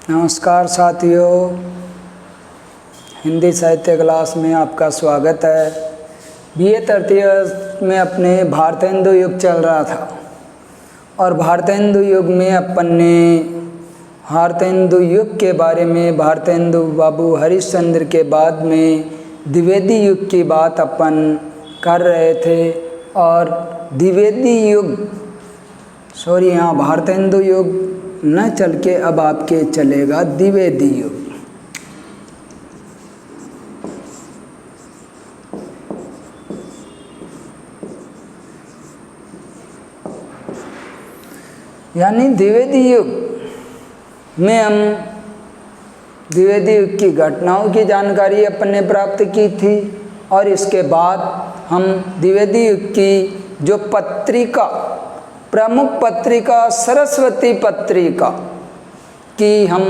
नमस्कार साथियों, हिंदी साहित्य क्लास में आपका स्वागत है। बीए तृतीय में अपने भारतेंदु युग चल रहा था और भारतेंदु युग में अपन ने भारतेंदु युग के बारे में, भारतेंदु बाबू हरिश्चंद्र के बाद में द्विवेदी युग की बात अपन कर रहे थे। और द्विवेदी युग यहाँ भारतेंदु युग न चल के अब आपके चलेगा द्विवेदी युग। यानी द्विवेदी युग में हम द्विवेदी युग की घटनाओं की जानकारी अपन ने प्राप्त की थी और इसके बाद हम द्विवेदी युग की जो पत्रिका, प्रमुख पत्रिका सरस्वती पत्रिका की हम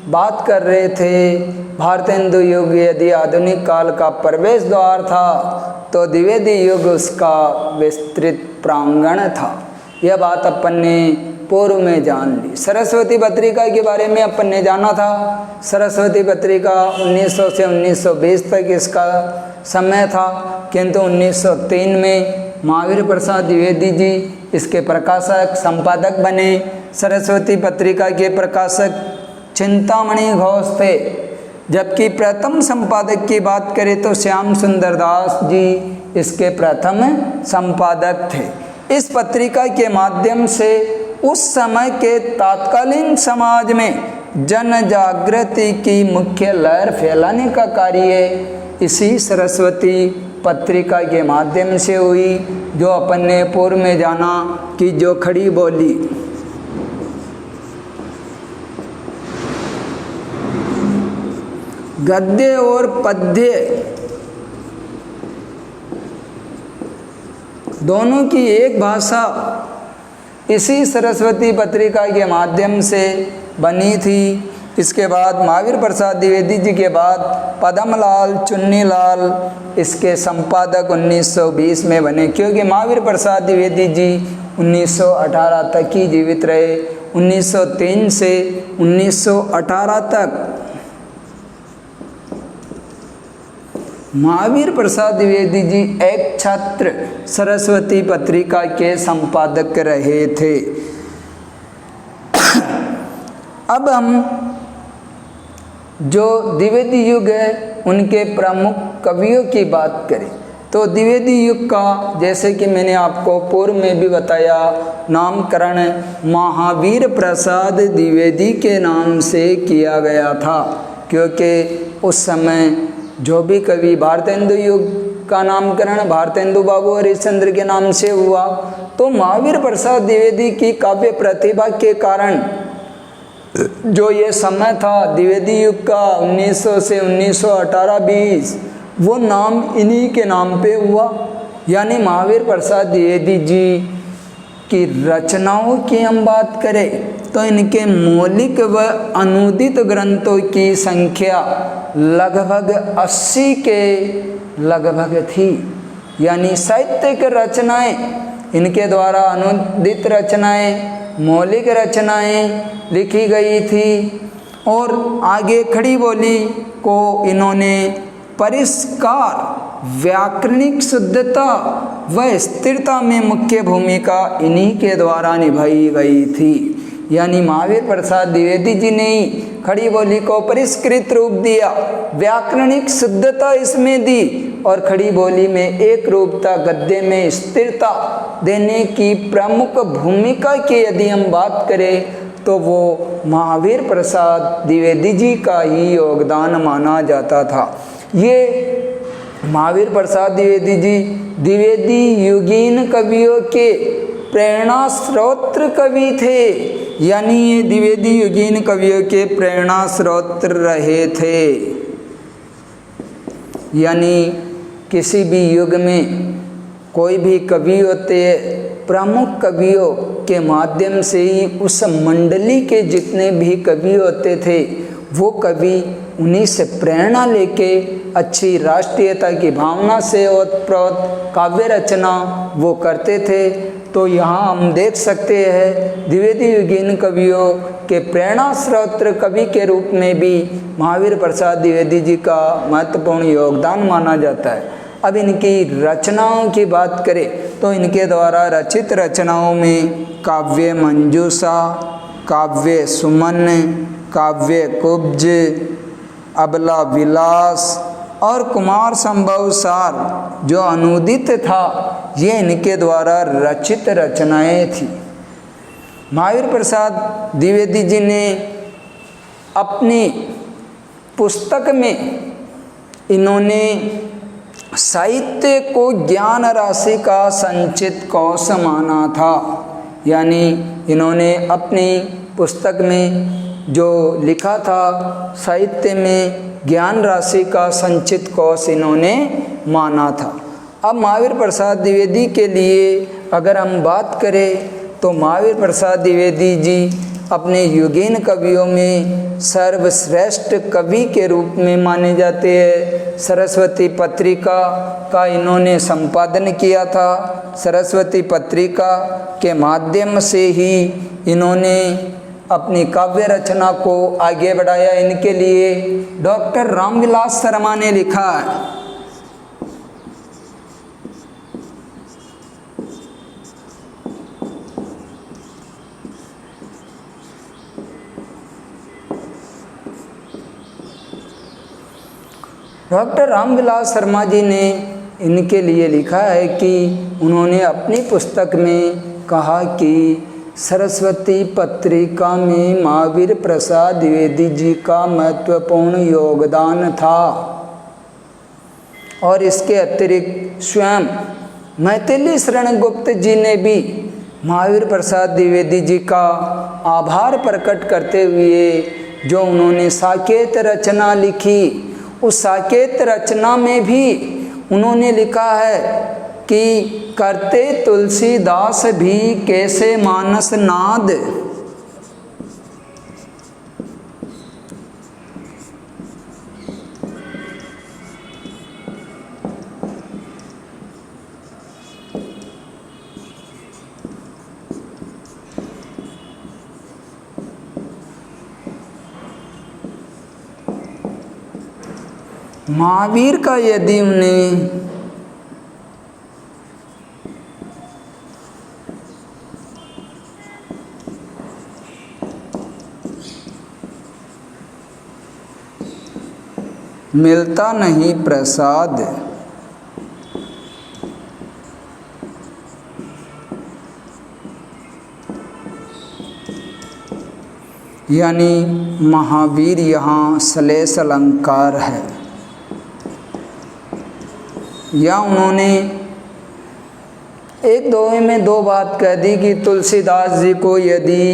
बात कर रहे थे। भारतेंदु युग यदि आधुनिक काल का प्रवेश द्वार था तो द्विवेदी युग उसका विस्तृत प्रांगण था। यह बात अपन ने पूर्व में जान ली। सरस्वती पत्रिका के बारे में अपन ने जाना था। सरस्वती पत्रिका 1900 से 1920 तक इसका समय था, किंतु 1903 में महावीर प्रसाद द्विवेदी जी इसके प्रकाशक संपादक बने। सरस्वती पत्रिका के प्रकाशक चिंतामणि घोष थे, जबकि प्रथम संपादक की बात करें तो श्याम सुंदर दास जी इसके प्रथम संपादक थे। इस पत्रिका के माध्यम से उस समय के तत्कालीन समाज में जन जागृति की मुख्य लहर फैलाने का कार्य इसी सरस्वती पत्रिका के माध्यम से हुई, जो अपन ने पूर्व में जाना कि जो खड़ी बोली, गद्य और पद्य दोनों की एक भाषा इसी सरस्वती पत्रिका के माध्यम से बनी थी। इसके बाद महावीर प्रसाद द्विवेदी जी के बाद पद्मलाल चुन्नीलाल इसके संपादक 1920 में बने, क्योंकि महावीर प्रसाद द्विवेदी जी 1918 तक ही जीवित रहे। 1903 से 1918 तक महावीर प्रसाद द्विवेदी जी एक छात्र सरस्वती पत्रिका के संपादक रहे थे। अब हम जो द्विवेदी युग है उनके प्रमुख कवियों की बात करें तो द्विवेदी युग का, जैसे कि मैंने आपको पूर्व में भी बताया, नामकरण महावीर प्रसाद द्विवेदी के नाम से किया गया था, क्योंकि उस समय जो भी कवि, भारतेंदु युग का नामकरण भारतेंदु बाबू हरिश्चंद्र के नाम से हुआ, तो महावीर प्रसाद द्विवेदी की काव्य प्रतिभा के कारण जो ये समय था द्विवेदी युग का 1900 से 1918-20, वो नाम इन्हीं के नाम पे हुआ। यानी महावीर प्रसाद द्विवेदी जी की रचनाओं की हम बात करें तो इनके मौलिक व अनुदित ग्रंथों की संख्या लगभग 80 के लगभग थी। यानी साहित्यिक रचनाएं, इनके द्वारा अनुदित रचनाएं, मौलिक रचनाएं लिखी गई थी। और आगे खड़ी बोली को इन्होंने परिष्कार, व्याकरणिक शुद्धता व स्थिरता में मुख्य भूमिका इन्हीं के द्वारा निभाई गई थी। यानी महावीर प्रसाद द्विवेदी जी ने ही खड़ी बोली को परिष्कृत रूप दिया, व्याकरणिक शुद्धता इसमें दी और खड़ी बोली में एक रूपता, गद्य में स्थिरता देने की प्रमुख भूमिका की यदि हम बात करें तो वो महावीर प्रसाद द्विवेदी जी का ही योगदान माना जाता था। ये महावीर प्रसाद द्विवेदी जी द्विवेदी युगीन कवियों के प्रेरणा स्रोत कवि थे। यानी ये द्विवेदी युगीन कवियों के प्रेरणा स्रोत रहे थे। यानी किसी भी युग में कोई भी कवि होते, प्रमुख कवियों के माध्यम से ही उस मंडली के जितने भी कवि होते थे वो कवि उन्हीं से प्रेरणा लेके अच्छी राष्ट्रीयता की भावना से ओतप्रोत काव्य रचना वो करते थे। तो यहाँ हम देख सकते हैं द्विवेदी युगीन कवियों के प्रेरणा स्रोत कवि के रूप में भी महावीर प्रसाद द्विवेदी जी का महत्वपूर्ण योगदान माना जाता है। अब इनकी रचनाओं की बात करें तो इनके द्वारा रचित रचनाओं में काव्य मंजूषा, काव्य सुमन, काव्य कुब्ज, अबला विलास और कुमार संभव सार जो अनुदित था, ये इनके द्वारा रचित रचनाएं थी। महावीर प्रसाद द्विवेदी जी ने अपनी पुस्तक में इन्होंने साहित्य को ज्ञान राशि का संचित कोश माना था। यानी इन्होंने अपनी पुस्तक में जो लिखा था साहित्य में ज्ञान राशि का संचित कोश इन्होंने माना था। अब महावीर प्रसाद द्विवेदी के लिए अगर हम बात करें तो महावीर प्रसाद द्विवेदी जी अपने युगीन कवियों में सर्वश्रेष्ठ कवि के रूप में माने जाते हैं। सरस्वती पत्रिका का इन्होंने संपादन किया था। सरस्वती पत्रिका के माध्यम से ही इन्होंने अपनी काव्य रचना को आगे बढ़ाया। इनके लिए डॉक्टर रामविलास शर्मा ने लिखा है, डॉक्टर रामविलास शर्मा जी ने इनके लिए लिखा है कि उन्होंने अपनी पुस्तक में कहा कि सरस्वती पत्रिका में महावीर प्रसाद द्विवेदी जी का महत्वपूर्ण योगदान था और इसके अतिरिक्त स्वयं मैथिली शरण गुप्त जी ने भी महावीर प्रसाद द्विवेदी जी का आभार प्रकट करते हुए जो उन्होंने साकेत रचना लिखी, उस साकेत रचना में भी उन्होंने लिखा है कि करते तुलसीदास भी कैसे मानस नाद, महावीर का यदि उन्हें मिलता नहीं प्रसाद, यानी महावीर यहाँ श्लेष अलंकार है। या उन्होंने एक दोहे में दो बात कह दी कि तुलसीदास जी को यदि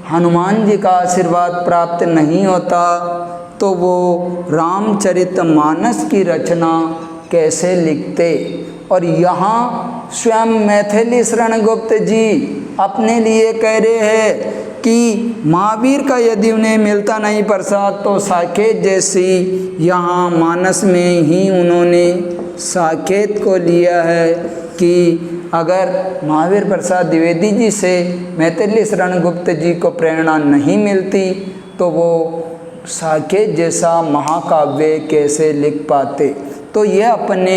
हनुमान जी का आशीर्वाद प्राप्त नहीं होता तो वो रामचरितमानस की रचना कैसे लिखते। और यहाँ स्वयं मैथिली शरण गुप्त जी अपने लिए कह रहे हैं कि महावीर का यदि उन्हें मिलता नहीं प्रसाद तो साकेत जैसी, यहाँ मानस में ही उन्होंने साकेत को लिया है कि अगर महावीर प्रसाद द्विवेदी जी से मैथिली शरण गुप्त जी को प्रेरणा नहीं मिलती तो वो साकेत जैसा महाकाव्य कैसे लिख पाते। तो यह अपने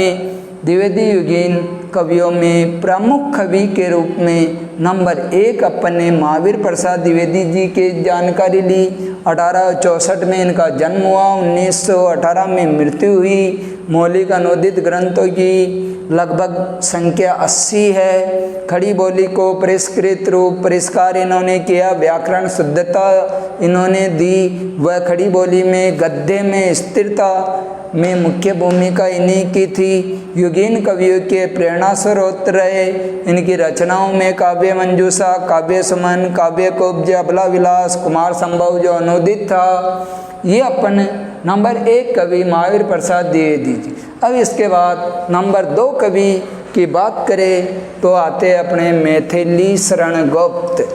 द्विवेदी युगीन कवियों में प्रमुख कवि के रूप में नंबर 1 अपने महावीर प्रसाद द्विवेदी जी की जानकारी ली। 1864 में इनका जन्म हुआ, 1918 में मृत्यु हुई। मौलिक अनुदित ग्रंथों की लगभग संख्या 80 है। खड़ी बोली को परिष्कृत रूप परिष्कार इन्होंने किया, व्याकरण शुद्धता इन्होंने दी, वह खड़ी बोली में गद्य में स्थिरता में मुख्य भूमिका इन्हीं की थी। युगीन कवियों के प्रेरणा स्रोत रहे। इनकी रचनाओं में काव्य मंजूषा, काव्य सुमन, काव्य कुब्ज, अबला विलास, कुमार संभव जो अनुदित था। ये अपन नंबर 1 कवि महावीर प्रसाद द्विवेदी जी। अब इसके बाद नंबर 2 कवि की बात करें तो आते अपने मैथिली शरण गुप्त।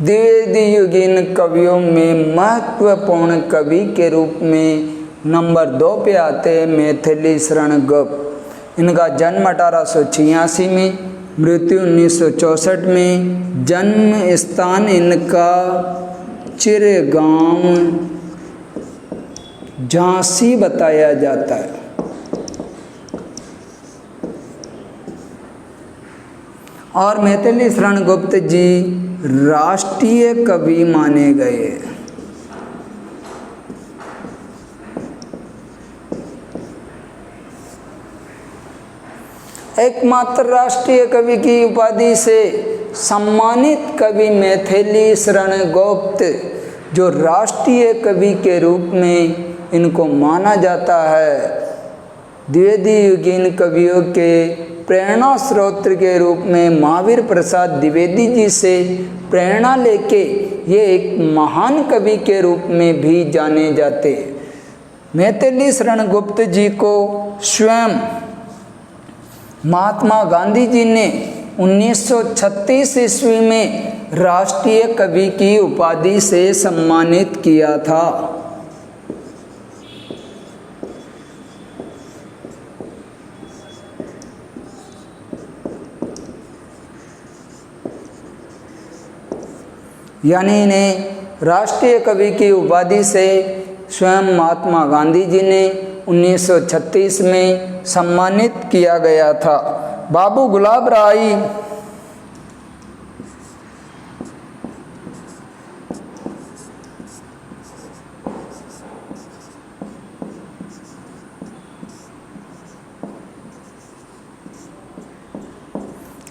द्विवेदी युगीन कवियों में महत्वपूर्ण कवि के रूप में नंबर 2 पे आते हैं मैथिली शरण गुप्त। इनका जन्म 1886 में, मृत्यु 1964 में। जन्म स्थान इनका चिरगांव झांसी बताया जाता है। और मैथिली शरण गुप्त जी राष्ट्रीय कवि माने गए। एकमात्र राष्ट्रीय कवि की उपाधि से सम्मानित कवि मैथिली शरण गुप्त, जो राष्ट्रीय कवि के रूप में इनको माना जाता है। द्विवेदी युगीन कवियों के प्रेरणा स्रोत के रूप में महावीर प्रसाद द्विवेदी जी से प्रेरणा लेके ये एक महान कवि के रूप में भी जाने जाते। मैथिली शरण गुप्त जी को स्वयं महात्मा गांधी जी ने 1936 ईस्वी में राष्ट्रीय कवि की उपाधि से सम्मानित किया था। यानी इन्हें राष्ट्रीय कवि की उपाधि से स्वयं महात्मा गांधी जी ने 1936 में सम्मानित किया गया था। बाबू गुलाब राय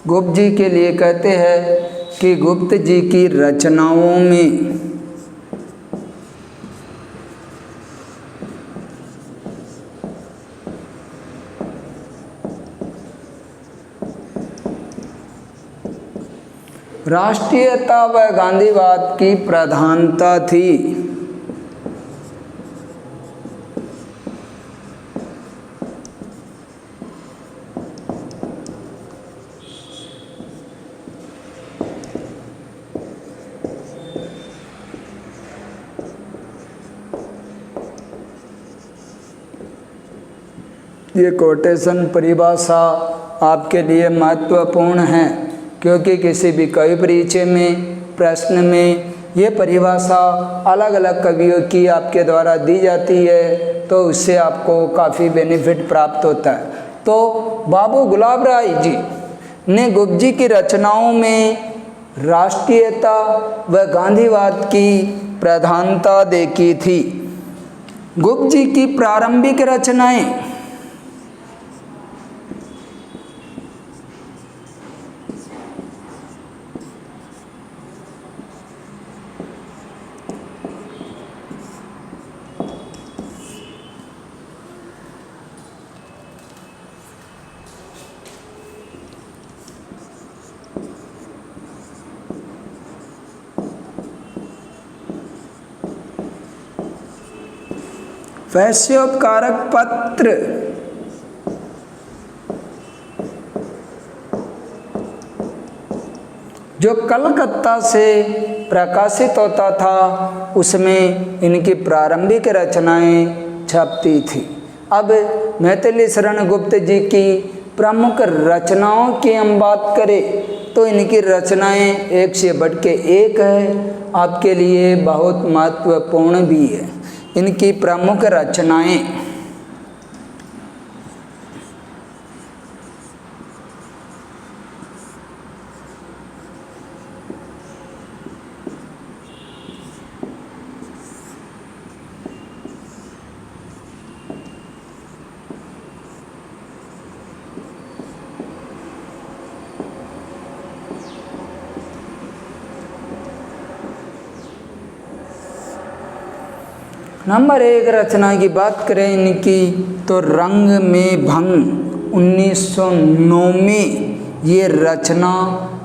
गुप्त जी के लिए कहते हैं कि गुप्त जी की रचनाओं में राष्ट्रीयता व गांधीवाद की प्रधानता थी। ये कोटेशन परिभाषा आपके लिए महत्वपूर्ण है, क्योंकि किसी भी कवि परिचय में प्रश्न में ये परिभाषा अलग अलग कवियों की आपके द्वारा दी जाती है, तो उससे आपको काफ़ी बेनिफिट प्राप्त होता है। तो बाबू गुलाब राय जी ने गुप्त जी की रचनाओं में राष्ट्रीयता व गांधीवाद की प्रधानता देखी थी। गुप्त जी की प्रारंभिक रचनाएं वैश्योपकारक पत्र, जो कलकत्ता से प्रकाशित होता था, उसमें इनकी प्रारंभिक रचनाएं छपती थी। अब मैथिली शरण गुप्त जी की प्रमुख रचनाओं की हम बात करें तो इनकी रचनाएं एक से बढ़ के एक है, आपके लिए बहुत महत्वपूर्ण भी है। इनकी प्रमुख रचनाएं नंबर 1 रचना की बात करें इनकी तो रंग में भंग 1909 में ये रचना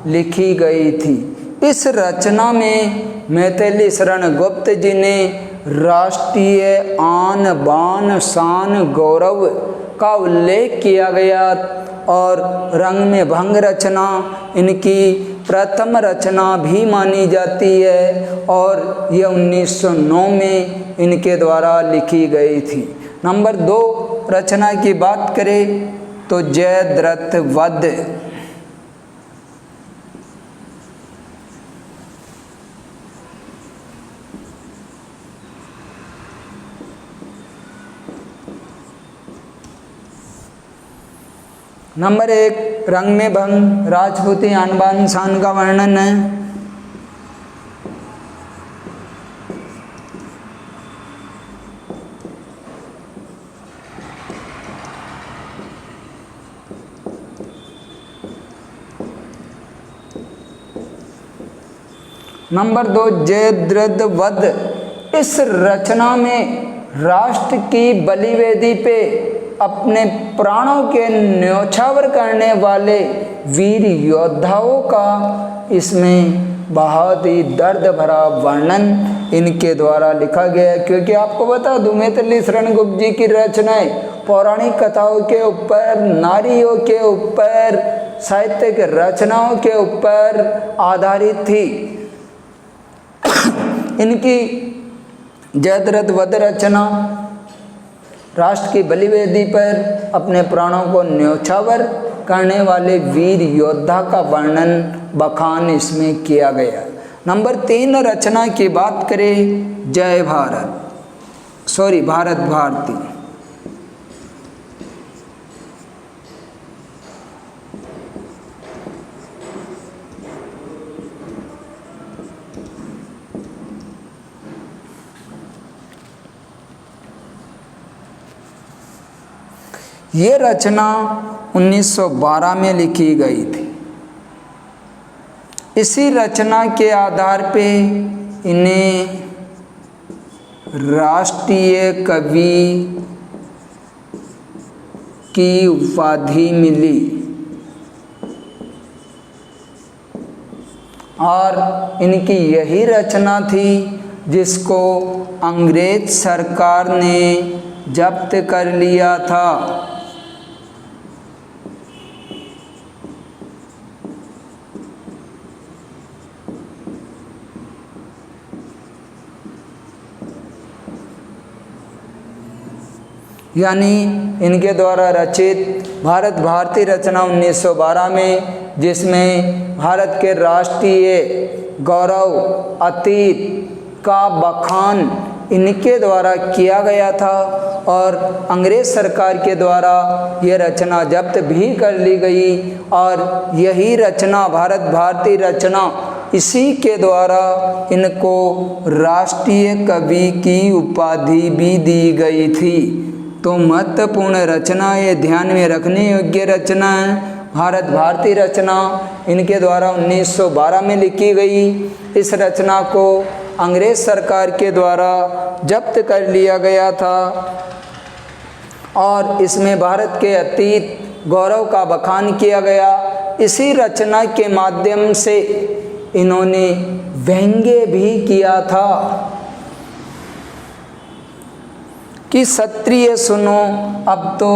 लिखी गई थी। इस रचना में मैथिली शरण गुप्त जी ने राष्ट्रीय आन बान शान गौरव का उल्लेख किया गया और रंग में भंग रचना इनकी प्रथम रचना भी मानी जाती है और ये 1909 में इनके द्वारा लिखी गई थी। नंबर 2 रचना की बात करें तो जयद्रथ वध। नंबर 1 रंग में भंग राजपूती आन बान शान का वर्णन है। नंबर 2 जयद्रथ वध। इस रचना में राष्ट्र की बलिवेदी पे अपने प्राणों के न्योछावर करने वाले वीर योद्धाओं का इसमें बहुत ही दर्द भरा वर्णन इनके द्वारा लिखा गया है। क्योंकि आपको बता दूं मैथिली शरण गुप्त जी की रचनाएं पौराणिक कथाओं के ऊपर, नारियों के ऊपर, साहित्यिक रचनाओं के ऊपर आधारित थी। इनकी जयद्रथ वध रचना राष्ट्र की बलिवेदी पर अपने प्राणों को न्योछावर करने वाले वीर योद्धा का वर्णन बखान इसमें किया गया। नंबर 3 रचना की बात करें जय भारत भारती। ये रचना 1912 में लिखी गई थी। इसी रचना के आधार पे इन्हें राष्ट्रीय कवि की उपाधि मिली और इनकी यही रचना थी जिसको अंग्रेज सरकार ने जब्त कर लिया था। यानी इनके द्वारा रचित भारत भारती रचना 1912 में, जिसमें भारत के राष्ट्रीय गौरव अतीत का बखान इनके द्वारा किया गया था और अंग्रेज सरकार के द्वारा ये रचना जब्त भी कर ली गई और यही रचना भारत भारती रचना इसी के द्वारा इनको राष्ट्रीय कवि की उपाधि भी दी गई थी। तो महत्वपूर्ण रचना, ये ध्यान में रखने योग्य रचना है भारत भारती रचना। इनके द्वारा 1912 में लिखी गई। इस रचना को अंग्रेज सरकार के द्वारा जब्त कर लिया गया था और इसमें भारत के अतीत गौरव का बखान किया गया। इसी रचना के माध्यम से इन्होंने व्यंग्य भी किया था कि क्षत्रिय सुनो अब तो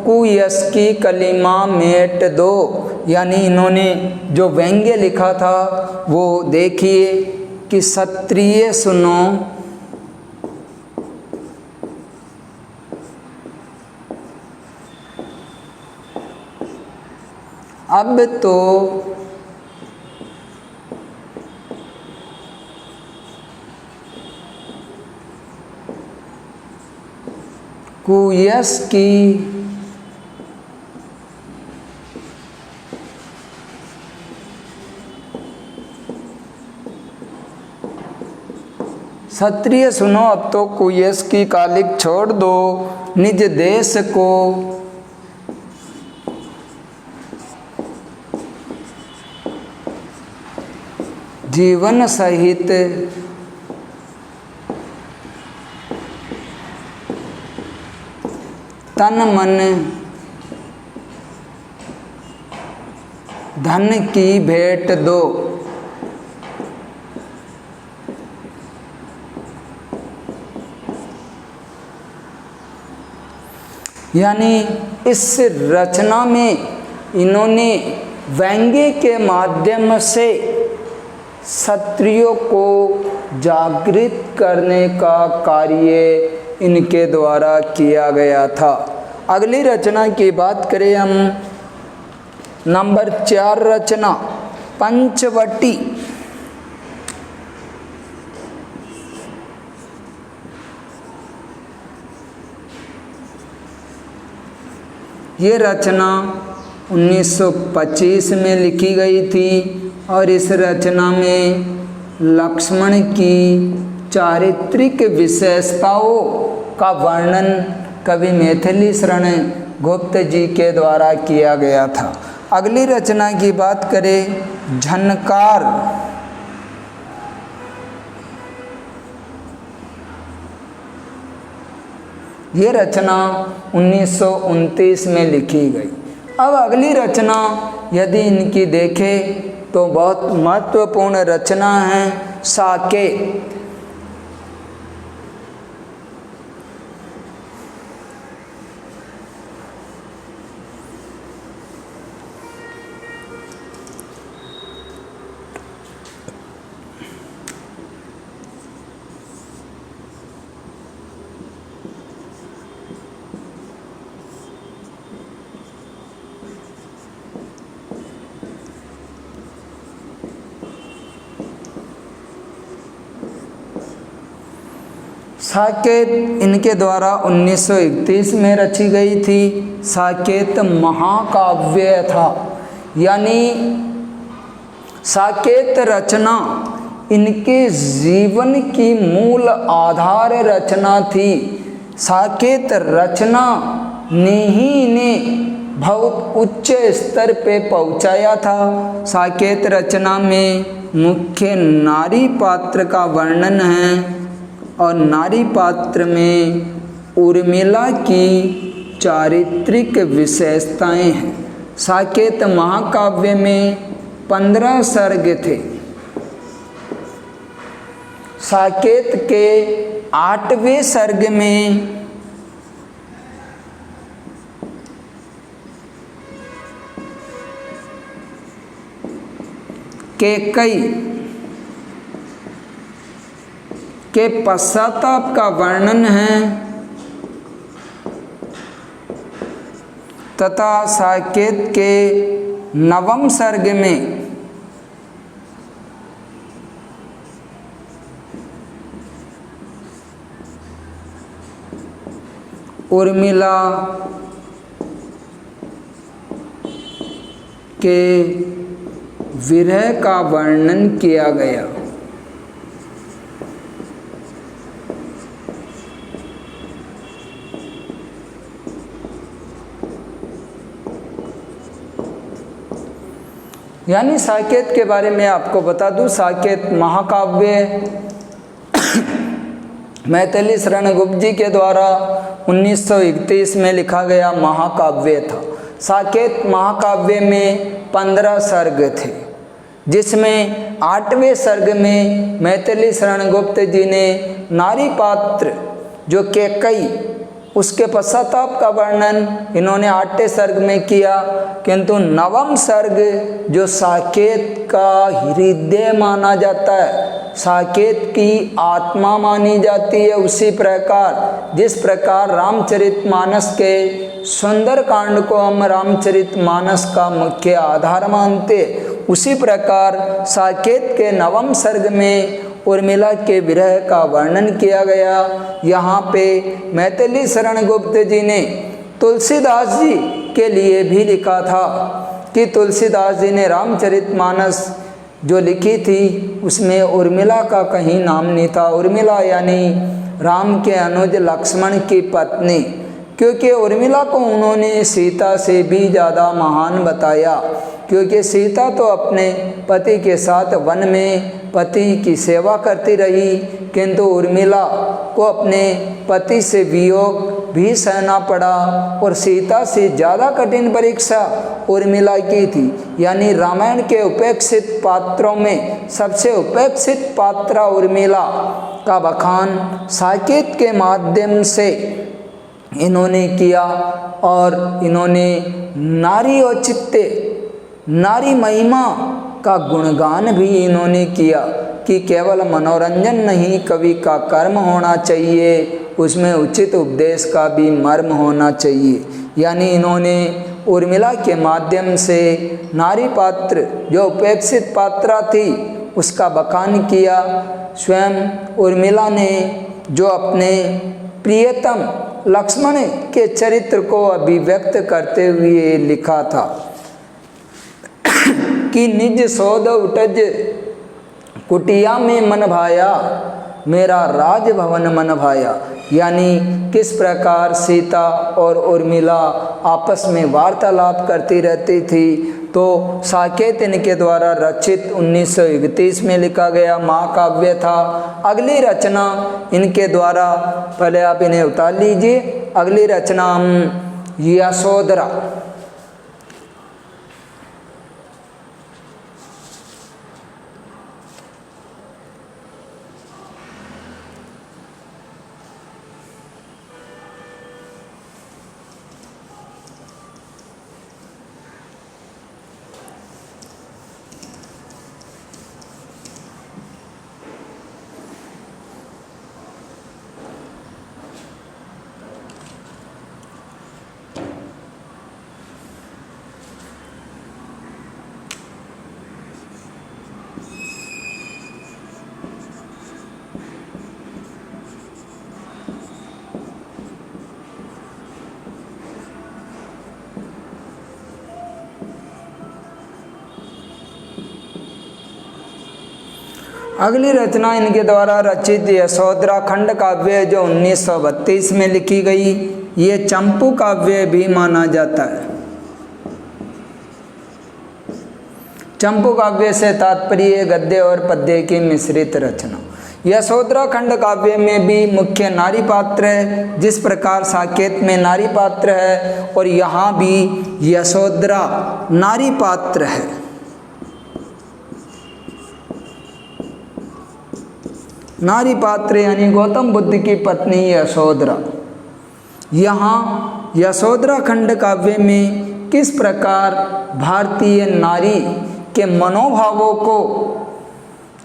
कुयस की कलिमा मेट दो। यानी इन्होंने जो व्यंग्य लिखा था वो देखिए कि क्षत्रिय सुनो अब तो कुयस की क्षत्रिय सुनो अब तो कुयस की कालिक छोड़ दो, निज देश को जीवन सहित तन मन धन की भेंट दो। यानी इस रचना में इन्होंने व्यंग्य के माध्यम से क्षत्रियों को जागृत करने का कार्य इनके द्वारा किया गया था। अगली रचना की बात करें हम, नंबर 4 रचना पंचवटी। ये रचना 1925 में लिखी गई थी और इस रचना में लक्ष्मण की चारित्रिक विशेषताओं का वर्णन कवि मैथिली शरण गुप्त जी के द्वारा किया गया था। अगली रचना की बात करें, झनकार। ये रचना 1929 में लिखी गई। अब अगली रचना यदि इनकी देखें तो बहुत महत्वपूर्ण रचना है साकेत। साकेत इनके द्वारा 1931 में रची गई थी। साकेत महाकाव्य था, यानी साकेत रचना इनके जीवन की मूल आधार रचना थी। साकेत रचना ने ही इन्हें बहुत उच्च स्तर पे पहुंचाया था। साकेत रचना में मुख्य नारी पात्र का वर्णन है और नारी पात्र में उर्मिला की चारित्रिक विशेषताएं हैं। साकेत महाकाव्य में 15 सर्ग थे। साकेत के 8वें सर्ग में कैकेयी के पश्चाताप का वर्णन है तथा साकेत के 9वें सर्ग में उर्मिला के विरह का वर्णन किया गया। यानी साकेत के बारे में आपको बता दूं, साकेत महाकाव्य मैथिली शरण गुप्त जी के द्वारा 1931 में लिखा गया महाकाव्य था। साकेत महाकाव्य में 15 सर्ग थे, जिसमें 8वें सर्ग में मैथिली शरण गुप्त जी ने नारी पात्र जो कैकेयी उसके पश्चाताप का वर्णन इन्होंने 8वें सर्ग में किया, किंतु 9वां सर्ग जो साकेत का हृदय माना जाता है, साकेत की आत्मा मानी जाती है, उसी प्रकार जिस प्रकार रामचरितमानस के सुंदर कांड को हम रामचरितमानस का मुख्य आधार मानते, उसी प्रकार साकेत के 9वें सर्ग में उर्मिला के विरह का वर्णन किया गया। यहाँ पे मैथिली शरण गुप्त जी ने तुलसीदास जी के लिए भी लिखा था कि तुलसीदास जी ने रामचरितमानस जो लिखी थी उसमें उर्मिला का कहीं नाम नहीं था। उर्मिला यानी राम के अनुज लक्ष्मण की पत्नी, क्योंकि उर्मिला को उन्होंने सीता से भी ज़्यादा महान बताया, क्योंकि सीता तो अपने पति के साथ वन में पति की सेवा करती रही, किंतु उर्मिला को अपने पति से वियोग भी सहना पड़ा और सीता से ज़्यादा कठिन परीक्षा उर्मिला की थी। यानी रामायण के उपेक्षित पात्रों में सबसे उपेक्षित पात्रा उर्मिला का बखान साकेत के माध्यम से इन्होंने किया और इन्होंने नारी औचित्य, नारी महिमा का गुणगान भी इन्होंने किया कि केवल मनोरंजन नहीं, कवि का कर्म होना चाहिए, उसमें उचित उपदेश का भी मर्म होना चाहिए। यानी इन्होंने उर्मिला के माध्यम से नारी पात्र जो उपेक्षित पात्रा थी उसका बखान किया। स्वयं उर्मिला ने जो अपने प्रियतम लक्ष्मण के चरित्र को अभिव्यक्त करते हुए लिखा था कि निज सौद उटज कुटिया में मन भाया, मेरा राजभवन मन भाया। यानी किस प्रकार सीता और उर्मिला आपस में वार्तालाप करती रहती थी, तो साकेत इनके द्वारा रचित 1931 में लिखा गया महाकाव्य था। अगली रचना इनके द्वारा, पहले आप इन्हें उतार लीजिए, अगली रचना हम यशोधरा। अगली रचना इनके द्वारा रचित यशोधरा खंड काव्य जो 1932 में लिखी गई, ये चंपू काव्य भी माना जाता है। चंपू काव्य से तात्पर्य गद्य और पद्य की मिश्रित रचना। यशोधरा खंड काव्य में भी मुख्य नारी पात्र है, जिस प्रकार साकेत में नारी पात्र है और यहाँ भी यशोधरा नारी पात्र है। नारी पात्र यानी गौतम बुद्ध की पत्नी यशोधरा। यहाँ यशोधरा खंड काव्य में किस प्रकार भारतीय नारी के मनोभावों को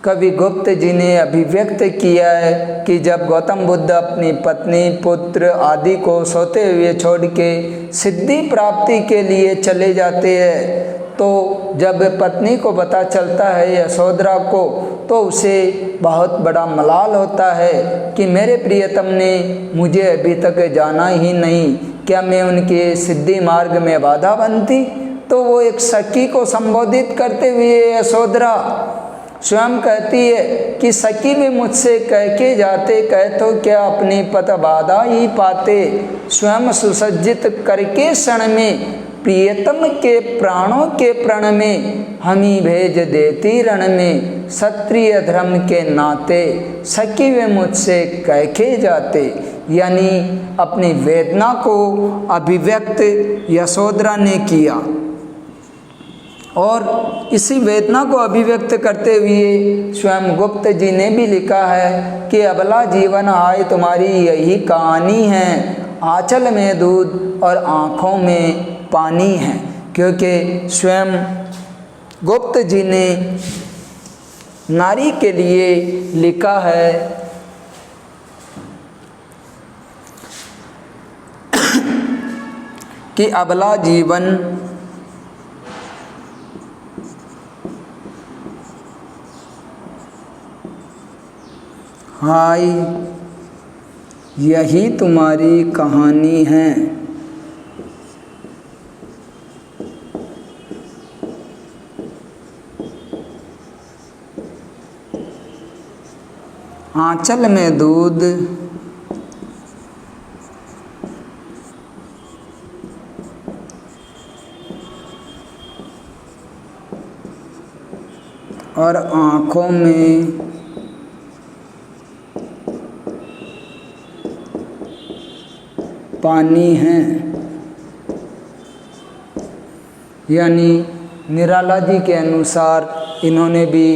कवि गुप्त जी ने अभिव्यक्त किया है कि जब गौतम बुद्ध अपनी पत्नी, पुत्र आदि को सोते हुए छोड़ के सिद्धि प्राप्ति के लिए चले जाते हैं, तो जब पत्नी को पता चलता है यशोधरा को, तो उसे बहुत बड़ा मलाल होता है कि मेरे प्रियतम ने मुझे अभी तक जाना ही नहीं, क्या मैं उनके सिद्धि मार्ग में बाधा बनती। तो वो एक सखी को संबोधित करते हुए यशोधरा स्वयं कहती है कि सखी भी मुझसे कह के जाते, कह तो क्या अपनी पत बाधा ही पाते, स्वयं सुसज्जित करके क्षण में प्रियतम के प्राणों के प्रण में हमी भेज देती रण में, क्षत्रिय धर्म के नाते सखी वे मुझसे कह के जाते। यानी अपनी वेदना को अभिव्यक्त यशोधरा ने किया और इसी वेदना को अभिव्यक्त करते हुए स्वयं गुप्त जी ने भी लिखा है कि अबला जीवन आए तुम्हारी यही कहानी है, आंचल में दूध और आँखों में पानी है। क्योंकि स्वयं गुप्त जी ने नारी के लिए लिखा है कि अबला जीवन हाय यही तुम्हारी कहानी है, आंचल में दूध और आँखों में पानी है। यानी निराला जी के अनुसार इन्होंने भी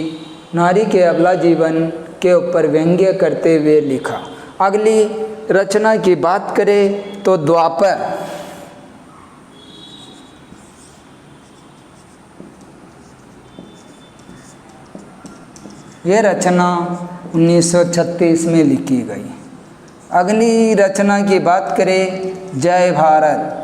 नारी के अबला जीवन के ऊपर व्यंग्य करते हुए लिखा। अगली रचना की बात करें तो द्वापर, ये रचना 1936 में लिखी गई। अगली रचना की बात करें, जय भारत।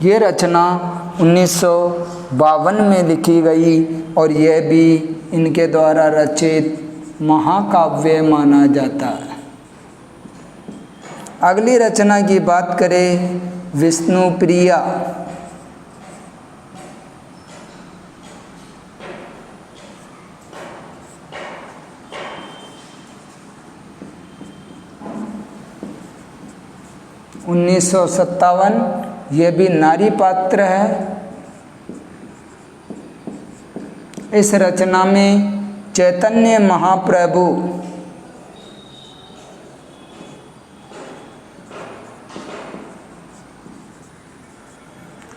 ये रचना 1952 में लिखी गई और यह भी इनके द्वारा रचित महाकाव्य माना जाता है। अगली रचना की बात करें, विष्णुप्रिया। (1957) यह भी नारी पात्र है। इस रचना में चैतन्य महाप्रभु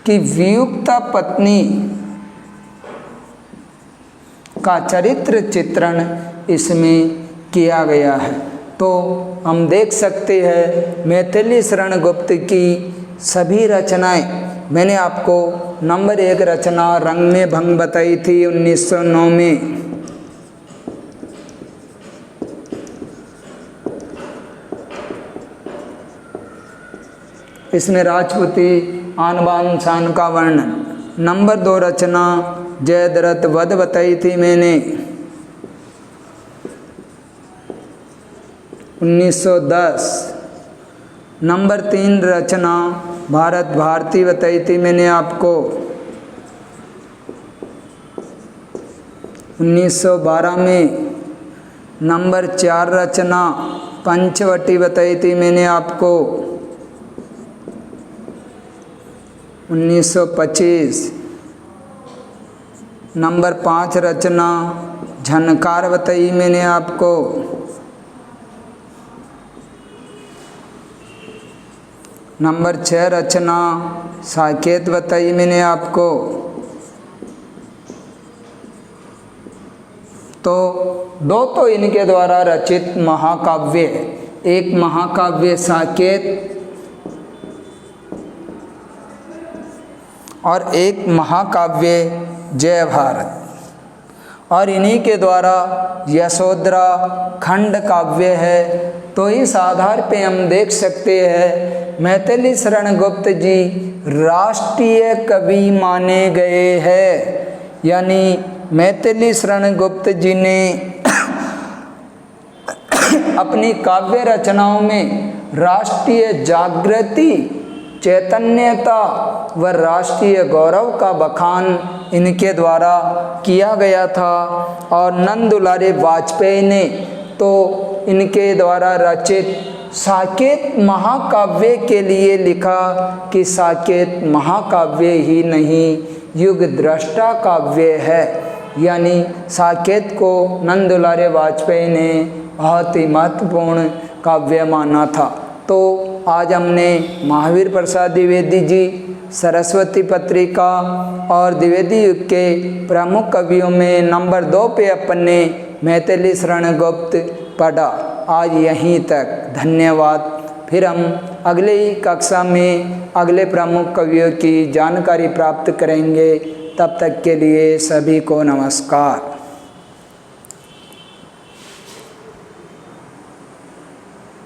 की वियुक्ता पत्नी का चरित्र चित्रण इसमें किया गया है। तो हम देख सकते हैं मैथिली शरण गुप्त की सभी रचनाएं, मैंने आपको नंबर 1 रचना रंग में भंग बताई थी 1909 में। इसमें राजपूती आन बान शान का वर्णन। नंबर 2 रचना जयद्रथ वध बताई थी मैंने 1910। नंबर 3 रचना भारत भारती बताई थी मैंने आपको 1912 में। नंबर 4 रचना पंचवटी बताई थी मैंने आपको 1925। नंबर 5 रचना झनकार बताई मैंने आपको। नंबर 6 रचना साकेत बताई मैंने आपको। तो 2 तो इनके द्वारा रचित महाकाव्य, एक महाकाव्य साकेत और एक महाकाव्य जय भारत, और इन्हीं के द्वारा यशोधरा खंड काव्य है। तो इस आधार पे हम देख सकते हैं मैथिली शरण गुप्त जी राष्ट्रीय कवि माने गए हैं। यानी मैथिली शरण गुप्त जी ने अपनी काव्य रचनाओं में राष्ट्रीय जागृति, चैतन्यता व राष्ट्रीय गौरव का बखान इनके द्वारा किया गया था। और नंद दुलारे वाजपेयी ने तो इनके द्वारा रचित साकेत महाकाव्य के लिए लिखा कि साकेत महाकाव्य ही नहीं युग दृष्टा काव्य है। यानी साकेत को नंद दुलारे वाजपेयी ने बहुत ही महत्वपूर्ण काव्य माना था। तो आज हमने महावीर प्रसाद द्विवेदी जी, सरस्वती पत्रिका और द्विवेदी युग के प्रमुख कवियों में नंबर 2 पे अपन ने मैथिली शरण गुप्त पढ़ा। आज यहीं तक, धन्यवाद। फिर हम अगले कक्षा में अगले प्रमुख कवियों की जानकारी प्राप्त करेंगे। तब तक के लिए सभी को नमस्कार।